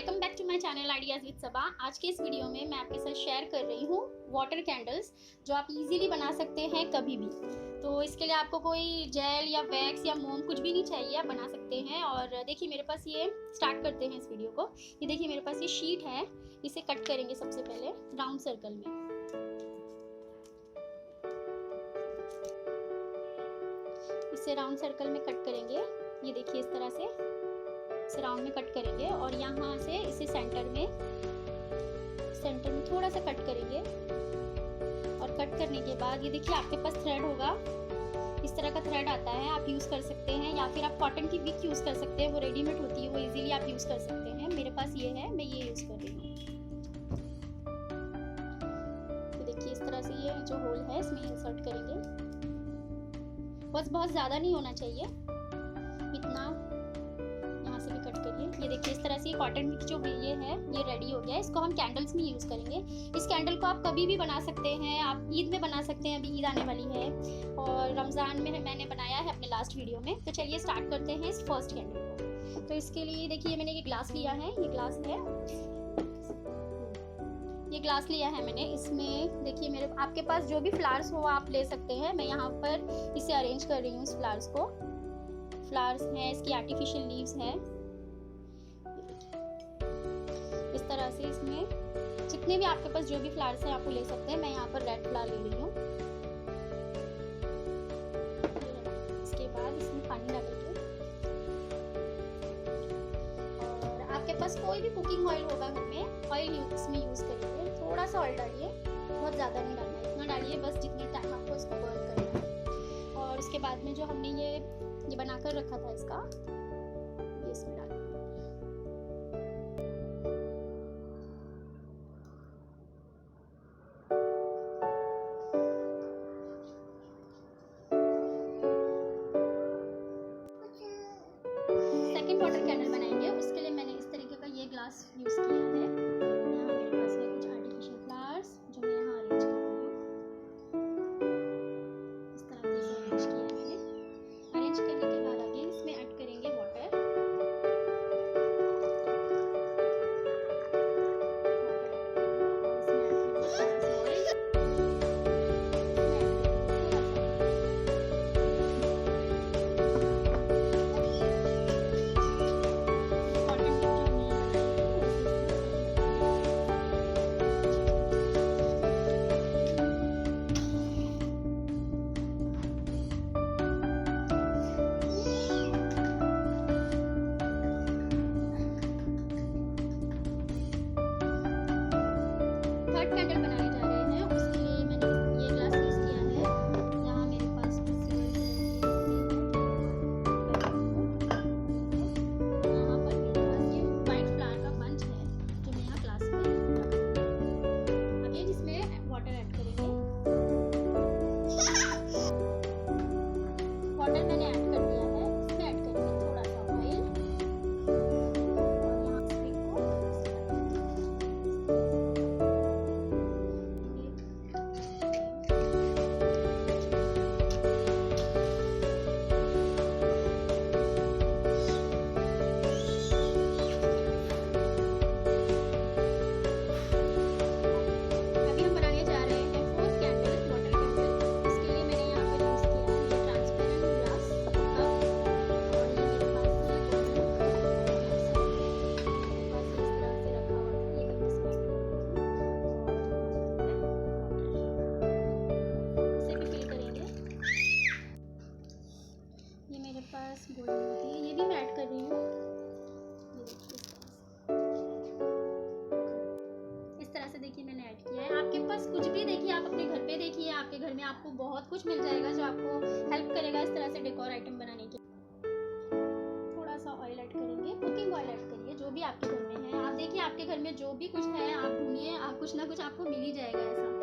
Welcome back to my channel ideas with Saba. आज के इस वीडियो में मैं आपके साथ शेयर कर रही हूँ वाटर कैंडल्स जो आप इजीली बना सकते हैं कभी भी। तो इसके लिए आपको कोई जेल या वैक्स या मोम कुछ भी नहीं चाहिए, आप बना सकते हैं। और देखिए मेरे पास ये स्टार्ट करते हैं इस वीडियो को। ये देखिए मेरे पास ये शीट है, इसे कट करेंगे सबसे पहले राउंड सर्कल में। इसे राउंड सर्कल में कट करेंगे, ये देखिए इस तरह से इसे राउंड में कट करेंगे और यहाँ से इसे सेंटर में थोड़ा सा कट करेंगे। और कट करने के बाद ये देखिए आपके पास थ्रेड होगा, इस तरह का थ्रेड आता है, आप यूज़ कर सकते हैं। या फिर आप कॉटन की विक यूज़ कर सकते हैं, वो रेडीमेड होती है, वो इजीली आप यूज़ कर सकते हैं। मेरे पास ये है, मैं ये यूज़ कर रही हूँ। तो देखिए इस तरह से ये जो होल है इसमें इंसर्ट करेंगे। बस बहुत ज़्यादा नहीं होना चाहिए, इतना से भी कट करिए। ये देखिए इस तरह से कॉटन विक जो ये है ये रेडी हो गया है। इसको हम कैंडल्स में यूज़ करेंगे। इस कैंडल को आप कभी भी बना सकते हैं, आप ईद में बना सकते हैं, अभी ईद आने वाली है और रमज़ान में मैंने बनाया है अपने लास्ट वीडियो में। तो चलिए स्टार्ट करते हैं इस फर्स्ट कैंडल को। तो इसके लिए देखिए मैंने ये ग्लास लिया है, ये ग्लास है, ये ग्लास लिया है मैंने। इसमें देखिए मेरे आपके पास जो भी फ्लावर्स हो आप ले सकते हैं। मैं यहाँ पर इसे अरेंज कर रही हूँ इस फ्लावर्स को। फ्लावर्स हैं, इसकी आर्टिफिशियल लीव्स हैं। इस तरह से इसमें जितने भी आपके पास जो भी फ्लावर्स हैं आप वो ले सकते हैं। मैं यहाँ पर रेड फ्लावर ले रही हूँ। इसके बाद इसमें पानी डालेंगे और आपके पास कोई भी कुकिंग ऑयल होगा घर में, ऑयल इसमें यूज़ करिए। थोड़ा सा ऑयल डालिए, बहुत ज़्यादा नहीं डालना है, इतना डालिए बस जितने टाइम आपको इसको बर्न करना है। और उसके बाद में जो हमने ये बनाकर रखा था इसका, ये इसमें डालेंगे। सेकंड वाटर कैंडल बनाएंगे, उसके लिए मैंने इस तरीके का ये ग्लास यूज़ किया है। यहाँ मेरे पास है कुछ आर्टिफिशियल फ्लावर्स जो मैं यहाँ अरेंज कर रही हूँ। इस तरह से अरेंज किया है मैंने। अरेंज करने के बाद आगे इसमें ऐड करेंगे वाटर। थर्ड कैंडल बनाने जा रहे हैं, उसके लिए मैंने ये ग्लास यूज़ किया है। यहाँ मेरे पास यहाँ पर मेरे पास ये वाइट फ्लावर का बंच है जो मैं यहाँ ग्लास में रख रही हूँ। अगेन इसमें वाटर ऐड करेंगे। वाटर मैंने ऐड कर दिया है, इसमें ऐड करेंगे थोड़ा सा ऑयल और यहाँ स्टिक को पास गोल्डन होती है, ये भी मैं ऐड कर रही हूँ। ये देखिए इस तरह से देखिए मैंने ऐड किया है। आपके पास कुछ भी देखिए, आप अपने घर पे देखिए, आपके घर में आपको बहुत कुछ मिल जाएगा जो आपको हेल्प करेगा इस तरह से डेकोर आइटम बनाने के। थोड़ा सा ऑयल ऐड करेंगे, कुकिंग ऑयल ऐड करिए जो भी आपके घर में है। आप देखिए आपके घर में जो भी कुछ है आप ढूंढिए, आप कुछ ना कुछ आपको मिल ही जाएगा ऐसा।